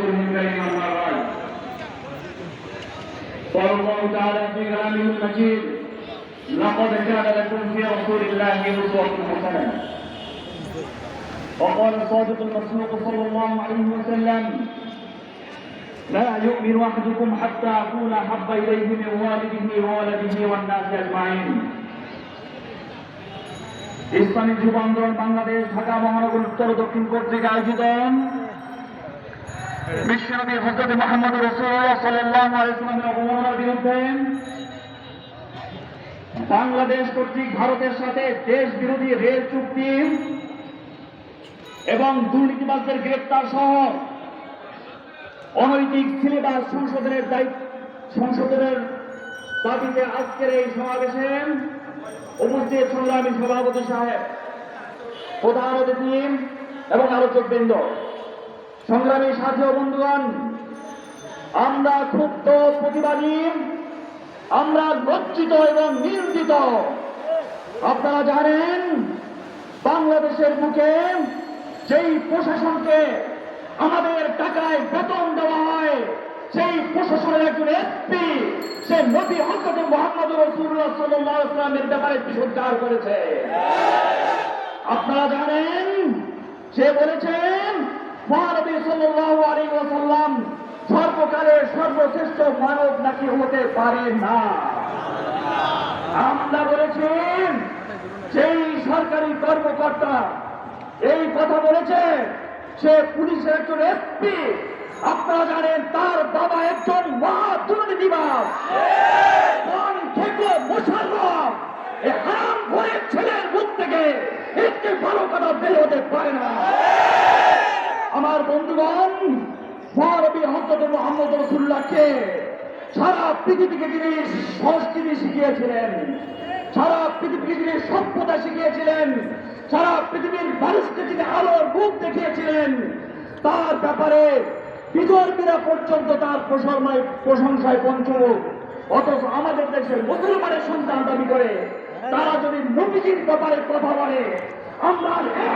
رسوله الكريم أما بعد قال الله تعالى في كلامه المجيد لقد كان لكم في رسول الله أسوة حسنة وقال الصادق المصدوق صلى الله عليه وسلم لا يؤمن أحدكم حتى أكون أحب إليه من والده وولده والناس أجمعين ইসলামী যুব আন্দোলন বাংলাদেশ ঢাকা মহানগর উত্তর দক্ষিণ কর্তৃক আয়োজিত বিশ্বনবী হযরত মুহাম্মদ রাসূলুল্লাহ সাল্লাল্লাহু আলাইহি ওয়াসাল্লামের অবমাননার বিরুদ্ধে বাংলাদেশ কর্তৃক ভারতের সাথে দেশ বিরোধী রেল চুক্তি এবং দুর্নীতিবাজদের গ্রেপ্তার সহ অনৈতিক সিলেবাস সংশোধনের দাবিতে আজকের এই সমাবেশে উপস্থিত সংগ্রামী সভাপতি সাহেব, প্রধান অতিথি এবং আলোচকবৃন্দ, সংগ্রামী সাথী ও বন্ধুগণ, আমরা ক্ষুব্ধ প্রতিবাদী, আমরা লজ্জিত এবং নিন্দিত। আপনারা জানেন বাংলাদেশের বুকে যেই প্রশাসনকে আমাদের টাকায় বেতন দেওয়া হয়, সেই প্রশাসনের একজন এসপি সে নবী হযরত মুহাম্মদ রাসূলুল্লাহ সাল্লাল্লাহু আলাইহি ওয়াসাল্লামের ব্যাপারে বিশুদ্ধার করেছে। আপনারা জানেন সে বলেছেন মহানবী সাল্লাল্লাহু আলাইহি ওয়াসাল্লাম সর্বকালের সর্বশ্রেষ্ঠ মানব নাকি হতে পারে না। আমরা বলেছি সেই সরকারি কর্মকর্তা এই কথা বলেছে, সে পুলিশের একজন এসপি। আপনারা জানেন তার বাবা একজন মহা দুর্নীতিবাজ, মোশাররফ। এই হারাম ঘরের ছেলের মুখ থেকে একটি ভালো কথা বের হতে পারে না। আমার বন্ধুগণ, মহানবী হযরত মুহাম্মদ রাসূলুল্লাহকে সারা পৃথিবীকে তিনি সংস্কৃতি শিখিয়েছিলেন, সারা পৃথিবীকে তিনি সভ্যতা শিখিয়েছিলেন, সারা পৃথিবীর মানুষকে তিনি আলোর মুখ দেখিয়েছিলেন। তার ব্যাপারে বিতর্কীরা পর্যন্ত তার প্রশংসায় পঞ্চমুখ। অথচ আমাদের দেশের মুসলমানের সন্তান দাবি করে তারা যদি নবীজির ব্যাপারে কথা বলে, আমরা